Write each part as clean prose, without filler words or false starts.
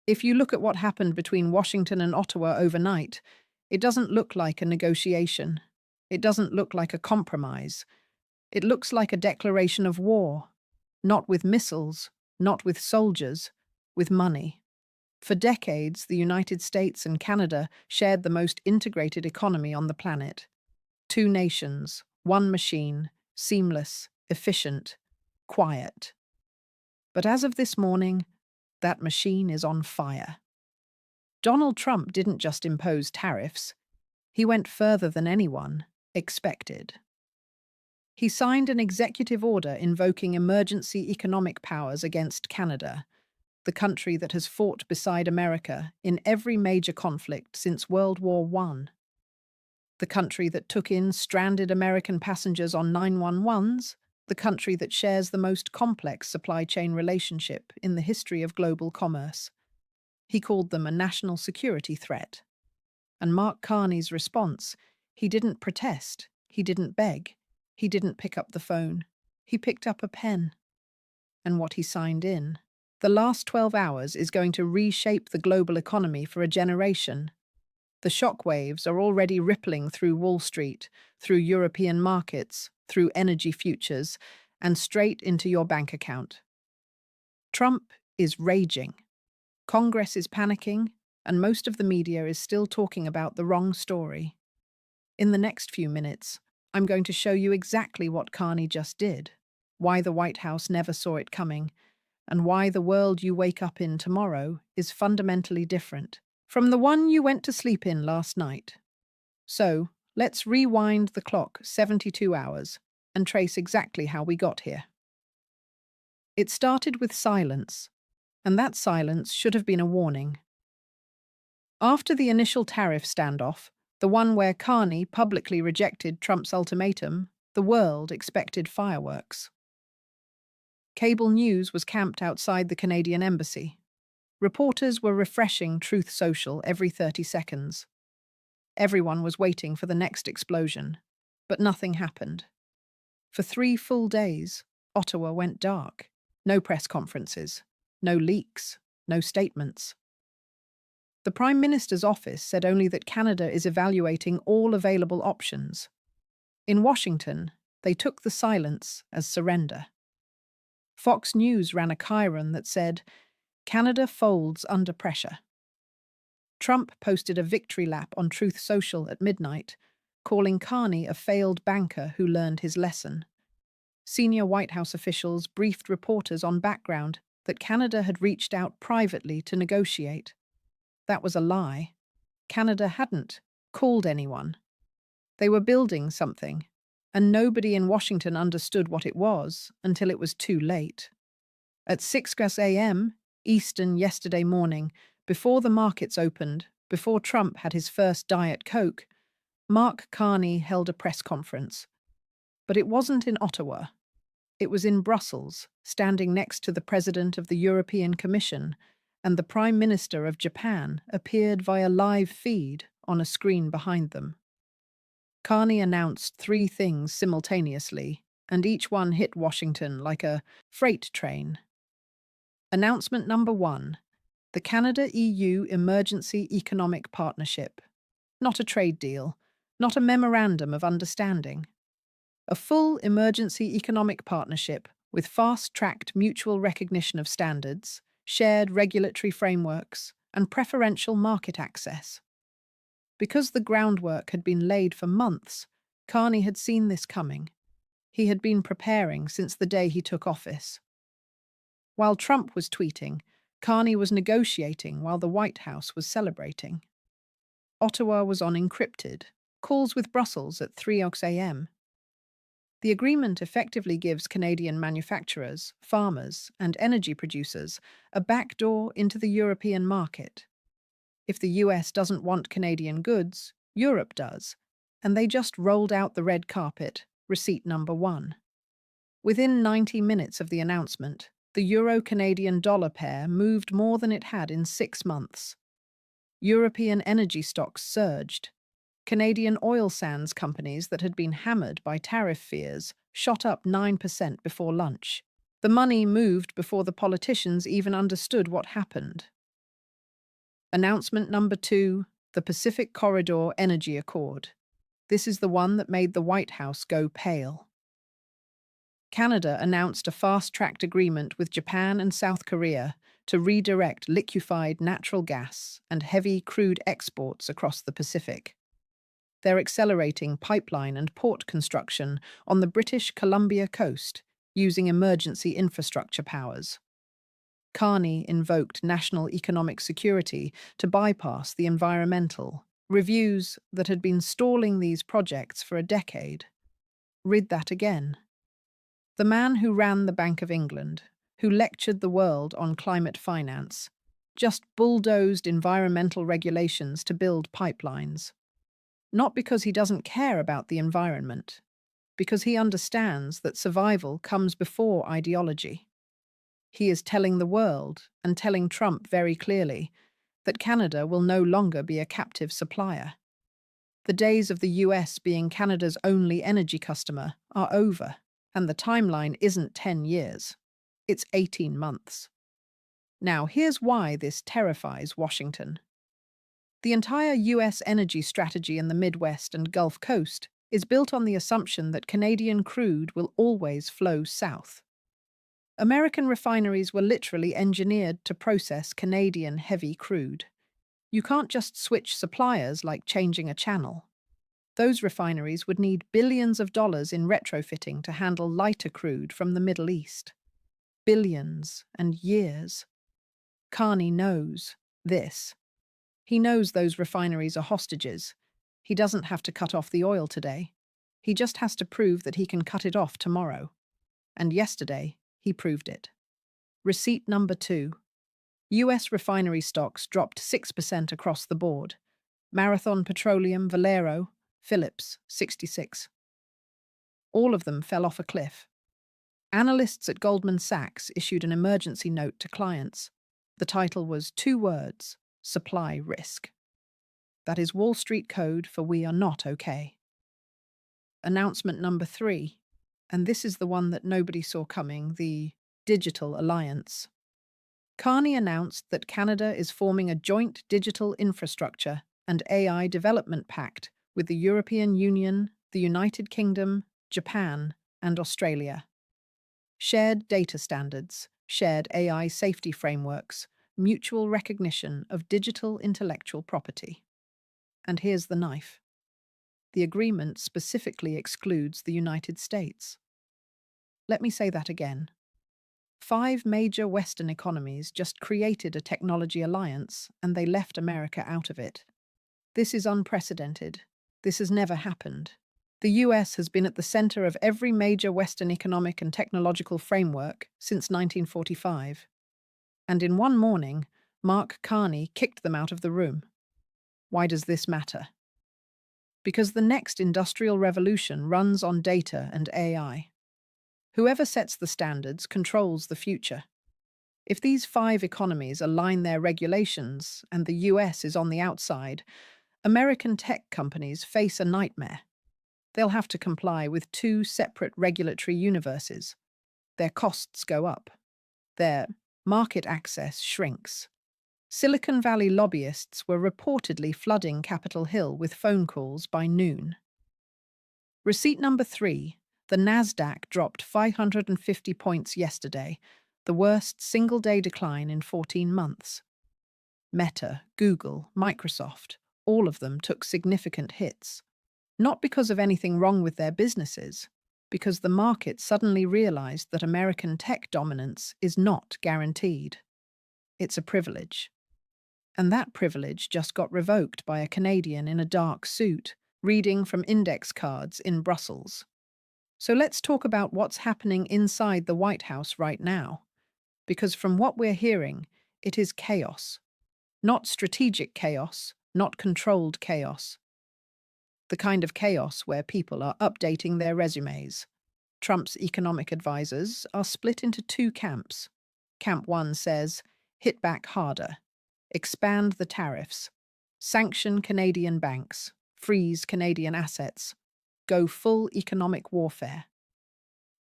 If you look at what happened between Washington and Ottawa overnight, it doesn't look like a negotiation. It doesn't look like a compromise. It looks like a declaration of war. Not with missiles, not with soldiers, with money. For decades, the United States and Canada shared the most integrated economy on the planet. Two nations, one machine, seamless, efficient, quiet. But as of this morning, that machine is on fire. Donald Trump didn't just impose tariffs, he went further than anyone expected. He signed an executive order invoking emergency economic powers against Canada, the country that has fought beside America in every major conflict since World War I. The country that took in stranded American passengers on 911s, the country that shares the most complex supply chain relationship in the history of global commerce. He called them a national security threat. And Mark Carney's response, he didn't protest, he didn't beg, he didn't pick up the phone, he picked up a pen. And what he signed in. The last 12 hours is going to reshape the global economy for a generation. The shockwaves are already rippling through Wall Street, through European markets, through energy futures, and straight into your bank account. Trump is raging. Congress is panicking, and most of the media is still talking about the wrong story. In the next few minutes, I'm going to show you exactly what Carney just did, why the White House never saw it coming, and why the world you wake up in tomorrow is fundamentally different from the one you went to sleep in last night. So, let's rewind the clock 72 hours and trace exactly how we got here. It started with silence, and that silence should have been a warning. After the initial tariff standoff, the one where Carney publicly rejected Trump's ultimatum, the world expected fireworks. Cable news was camped outside the Canadian embassy. Reporters were refreshing Truth Social every 30 seconds. Everyone was waiting for the next explosion, but nothing happened. For 3 full days, Ottawa went dark. No press conferences, no leaks, no statements. The Prime Minister's office said only that Canada is evaluating all available options. In Washington, they took the silence as surrender. Fox News ran a chyron that said, "Canada folds under pressure." Trump posted a victory lap on Truth Social at midnight, calling Carney a failed banker who learned his lesson. Senior White House officials briefed reporters on background that Canada had reached out privately to negotiate. That was a lie. Canada hadn't called anyone. They were building something, and nobody in Washington understood what it was until it was too late. At 6 a.m. Eastern yesterday morning, before the markets opened, before Trump had his first Diet Coke, Mark Carney held a press conference. But it wasn't in Ottawa. It was in Brussels, standing next to the President of the European Commission, and the Prime Minister of Japan appeared via live feed on a screen behind them. Carney announced 3 things simultaneously, and each one hit Washington like a freight train. Announcement number 1. The Canada-EU Emergency Economic Partnership. Not a trade deal, not a memorandum of understanding. A full emergency economic partnership with fast-tracked mutual recognition of standards, shared regulatory frameworks, and preferential market access. Because the groundwork had been laid for months, Carney had seen this coming. He had been preparing since the day he took office. While Trump was tweeting, Carney was negotiating while the White House was celebrating. Ottawa was on encrypted, calls with Brussels at 3 a.m. The agreement effectively gives Canadian manufacturers, farmers, and energy producers a backdoor into the European market. If the US doesn't want Canadian goods, Europe does, and they just rolled out the red carpet, receipt number 1. Within 90 minutes of the announcement, the euro-Canadian dollar pair moved more than it had in 6 months. European energy stocks surged. Canadian oil sands companies that had been hammered by tariff fears shot up 9% before lunch. The money moved before the politicians even understood what happened. Announcement number 2, the Pacific Corridor Energy Accord. This is the one that made the White House go pale. Canada announced a fast-tracked agreement with Japan and South Korea to redirect liquefied natural gas and heavy crude exports across the Pacific. They're accelerating pipeline and port construction on the British Columbia coast using emergency infrastructure powers. Carney invoked national economic security to bypass the environmental reviews that had been stalling these projects for a decade. Read that again. The man who ran the Bank of England, who lectured the world on climate finance, just bulldozed environmental regulations to build pipelines. Not because he doesn't care about the environment, because he understands that survival comes before ideology. He is telling the world, and telling Trump very clearly, that Canada will no longer be a captive supplier. The days of the US being Canada's only energy customer are over. And the timeline isn't 10 years. It's 18 months. Now, here's why this terrifies Washington. The entire US energy strategy in the Midwest and Gulf Coast is built on the assumption that Canadian crude will always flow south. American refineries were literally engineered to process Canadian heavy crude. You can't just switch suppliers like changing a channel. Those refineries would need billions of dollars in retrofitting to handle lighter crude from the Middle East. Billions and years. Carney knows this. He knows those refineries are hostages. He doesn't have to cut off the oil today. He just has to prove that he can cut it off tomorrow. And yesterday, he proved it. Receipt number 2. US refinery stocks dropped 6% across the board. Marathon Petroleum, Valero, Phillips, 66. All of them fell off a cliff. Analysts at Goldman Sachs issued an emergency note to clients. The title was 2 words, supply risk. That is Wall Street code for we are not okay. Announcement number 3, and this is the one that nobody saw coming, the Digital Alliance. Carney announced that Canada is forming a joint digital infrastructure and AI development pact with the European Union, the United Kingdom, Japan, and Australia. Shared data standards, shared AI safety frameworks, mutual recognition of digital intellectual property. And here's the knife. The agreement specifically excludes the United States. Let me say that again. 5 major Western economies just created a technology alliance, and they left America out of it. This is unprecedented. This has never happened. The US has been at the center of every major Western economic and technological framework since 1945. And in one morning, Mark Carney kicked them out of the room. Why does this matter? Because the next industrial revolution runs on data and AI. Whoever sets the standards controls the future. If these 5 economies align their regulations and the US is on the outside, American tech companies face a nightmare. They'll have to comply with 2 separate regulatory universes. Their costs go up. Their market access shrinks. Silicon Valley lobbyists were reportedly flooding Capitol Hill with phone calls by noon. Receipt number 3. The Nasdaq dropped 550 points yesterday, the worst single-day decline in 14 months. Meta, Google, Microsoft, all of them took significant hits. Not because of anything wrong with their businesses, because the market suddenly realized that American tech dominance is not guaranteed. It's a privilege. And that privilege just got revoked by a Canadian in a dark suit, reading from index cards in Brussels. So let's talk about what's happening inside the White House right now. Because from what we're hearing, it is chaos. Not strategic chaos, not controlled chaos. The kind of chaos where people are updating their resumes. Trump's economic advisors are split into 2 camps. Camp 1 says, hit back harder, expand the tariffs, sanction Canadian banks, freeze Canadian assets, go full economic warfare.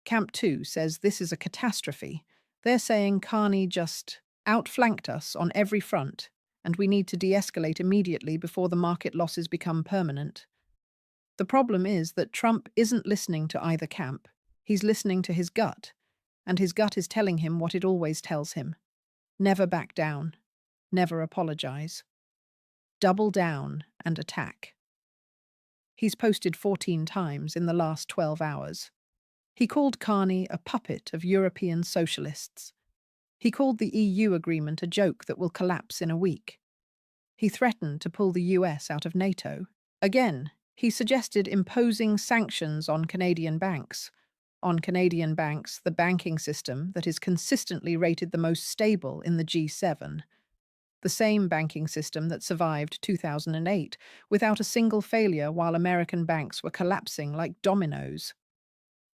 Camp 2 says this is a catastrophe. They're saying Carney just outflanked us on every front, and we need to de-escalate immediately before the market losses become permanent. The problem is that Trump isn't listening to either camp. He's listening to his gut, and his gut is telling him what it always tells him. Never back down. Never apologize. Double down and attack. He's posted 14 times in the last 12 hours. He called Carney a puppet of European socialists. He called the EU agreement a joke that will collapse in a week. He threatened to pull the US out of NATO. Again, he suggested imposing sanctions on Canadian banks. On Canadian banks, the banking system that is consistently rated the most stable in the G7. The same banking system that survived 2008 without a single failure while American banks were collapsing like dominoes.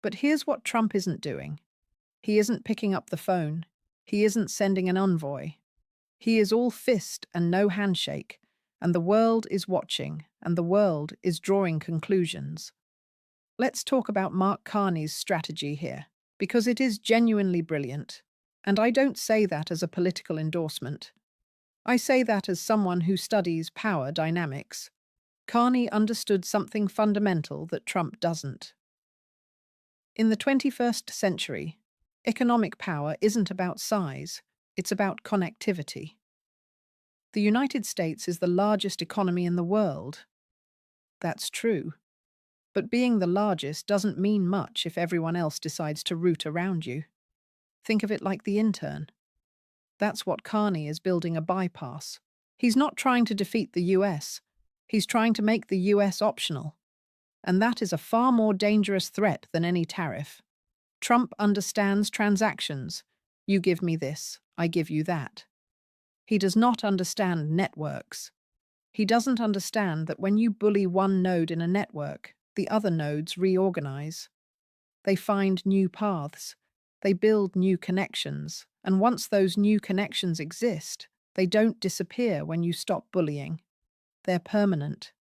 But here's what Trump isn't doing. He isn't picking up the phone. He isn't sending an envoy. He is all fist and no handshake, and the world is watching, and the world is drawing conclusions. Let's talk about Mark Carney's strategy here, because it is genuinely brilliant. And I don't say that as a political endorsement. I say that as someone who studies power dynamics. Carney understood something fundamental that Trump doesn't. In the 21st century, economic power isn't about size, it's about connectivity. The United States is the largest economy in the world. That's true. But being the largest doesn't mean much if everyone else decides to root around you. Think of it like the intern. That's what Carney is building a bypass. He's not trying to defeat the US. He's trying to make the US optional. And that is a far more dangerous threat than any tariff. Trump understands transactions. You give me this, I give you that. He does not understand networks. He doesn't understand that when you bully one node in a network, the other nodes reorganize. They find new paths. They build new connections. And once those new connections exist, they don't disappear when you stop bullying. They're permanent.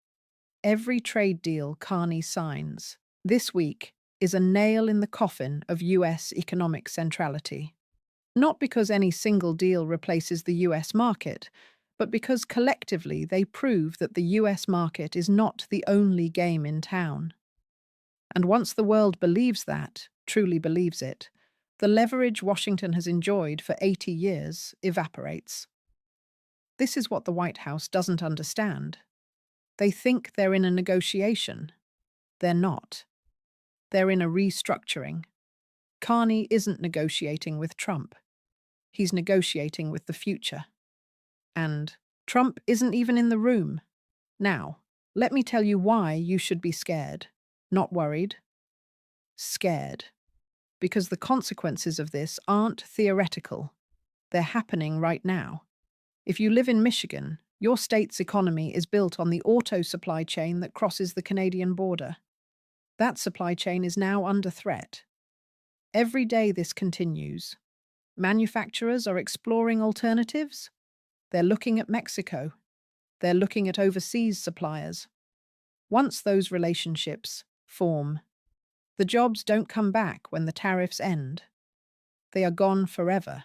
Every trade deal Carney signs this week is a nail in the coffin of US economic centrality. Not because any single deal replaces the US market, but because collectively they prove that the US market is not the only game in town. And once the world believes that, truly believes it, the leverage Washington has enjoyed for 80 years evaporates. This is what the White House doesn't understand. They think they're in a negotiation. They're not. They're in a restructuring. Carney isn't negotiating with Trump. He's negotiating with the future. And Trump isn't even in the room. Now, let me tell you why you should be scared. Not worried. Scared. Because the consequences of this aren't theoretical. They're happening right now. If you live in Michigan, your state's economy is built on the auto supply chain that crosses the Canadian border. That supply chain is now under threat. Every day this continues. Manufacturers are exploring alternatives. They're looking at Mexico. They're looking at overseas suppliers. Once those relationships form, the jobs don't come back when the tariffs end. They are gone forever.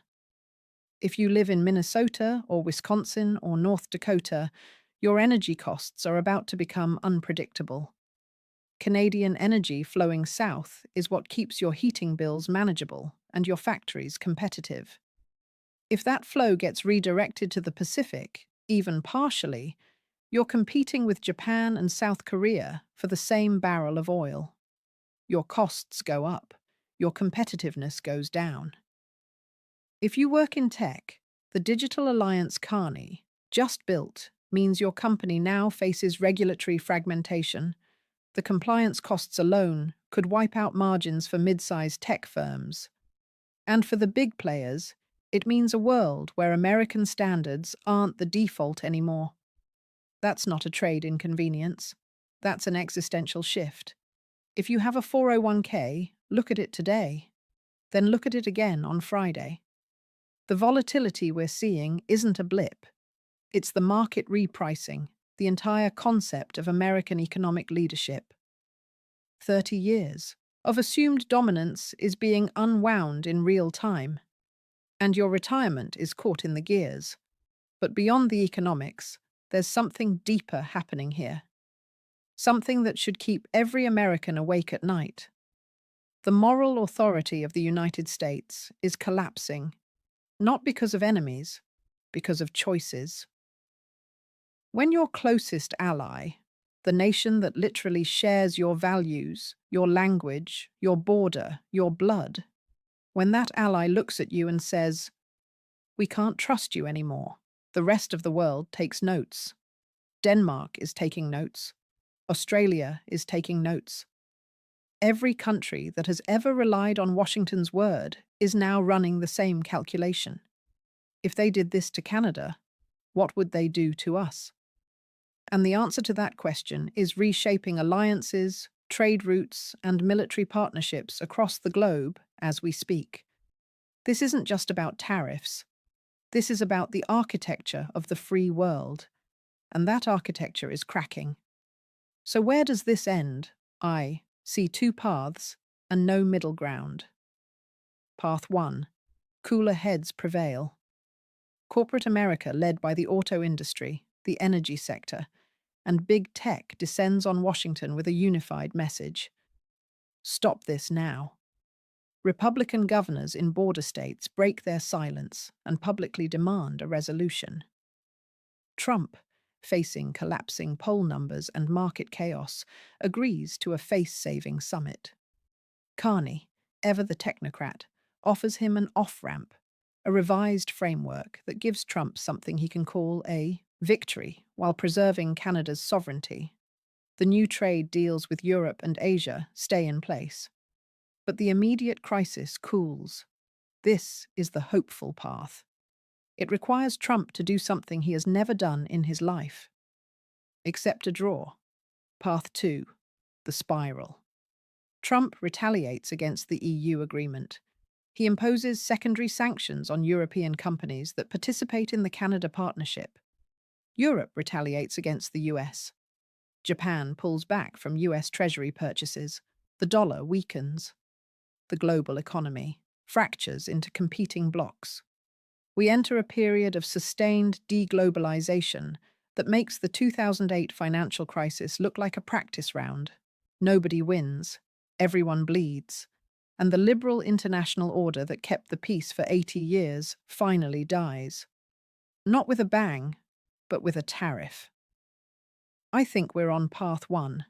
If you live in Minnesota or Wisconsin or North Dakota, your energy costs are about to become unpredictable. Canadian energy flowing south is what keeps your heating bills manageable and your factories competitive. If that flow gets redirected to the Pacific, even partially, you're competing with Japan and South Korea for the same barrel of oil. Your costs go up, your competitiveness goes down. If you work in tech, the Digital Alliance Carney, just built, means your company now faces regulatory fragmentation. The compliance costs alone could wipe out margins for mid-sized tech firms. And for the big players, it means a world where American standards aren't the default anymore. That's not a trade inconvenience. That's an existential shift. If you have a 401k, look at it today. Then look at it again on Friday. The volatility we're seeing isn't a blip. It's the market repricing, the entire concept of American economic leadership. 30 years of assumed dominance is being unwound in real time. And your retirement is caught in the gears. But beyond the economics, there's something deeper happening here. Something that should keep every American awake at night. The moral authority of the United States is collapsing, not because of enemies, because of choices. When your closest ally, the nation that literally shares your values, your language, your border, your blood, when that ally looks at you and says, "We can't trust you anymore," the rest of the world takes notes. Denmark is taking notes. Australia is taking notes. Every country that has ever relied on Washington's word is now running the same calculation. If they did this to Canada, what would they do to us? And the answer to that question is reshaping alliances, trade routes, and military partnerships across the globe as we speak. This isn't just about tariffs. This is about the architecture of the free world, and that architecture is cracking. So where does this end? I see two paths and no middle ground. Path 1. Cooler heads prevail. Corporate America, led by the auto industry, the energy sector, and big tech, descends on Washington with a unified message. Stop this now. Republican governors in border states break their silence and publicly demand a resolution. Trump, facing collapsing poll numbers and market chaos, agrees to a face-saving summit. Carney, ever the technocrat, offers him an off-ramp, a revised framework that gives Trump something he can call a victory while preserving Canada's sovereignty. The new trade deals with Europe and Asia stay in place. But the immediate crisis cools. This is the hopeful path. It requires Trump to do something he has never done in his life. Accept a draw. Path 2. The spiral. Trump retaliates against the EU agreement. He imposes secondary sanctions on European companies that participate in the Canada partnership. Europe retaliates against the US. Japan pulls back from US Treasury purchases. The dollar weakens. The global economy fractures into competing blocs. We enter a period of sustained deglobalization that makes the 2008 financial crisis look like a practice round. Nobody wins, everyone bleeds, and the liberal international order that kept the peace for 80 years finally dies. Not with a bang, but with a tariff. I think we're on path 1,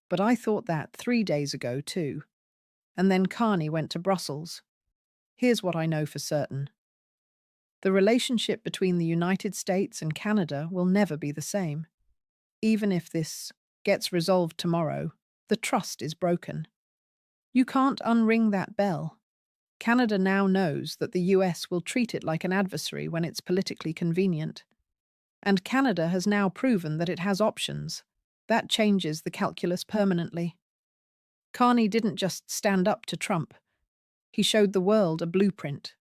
but I thought that 3 days ago too. And then Carney went to Brussels. Here's what I know for certain. The relationship between the United States and Canada will never be the same. Even if this gets resolved tomorrow, the trust is broken. You can't unring that bell. Canada now knows that the US will treat it like an adversary when it's politically convenient. And Canada has now proven that it has options. That changes the calculus permanently. Carney didn't just stand up to Trump. He showed the world a blueprint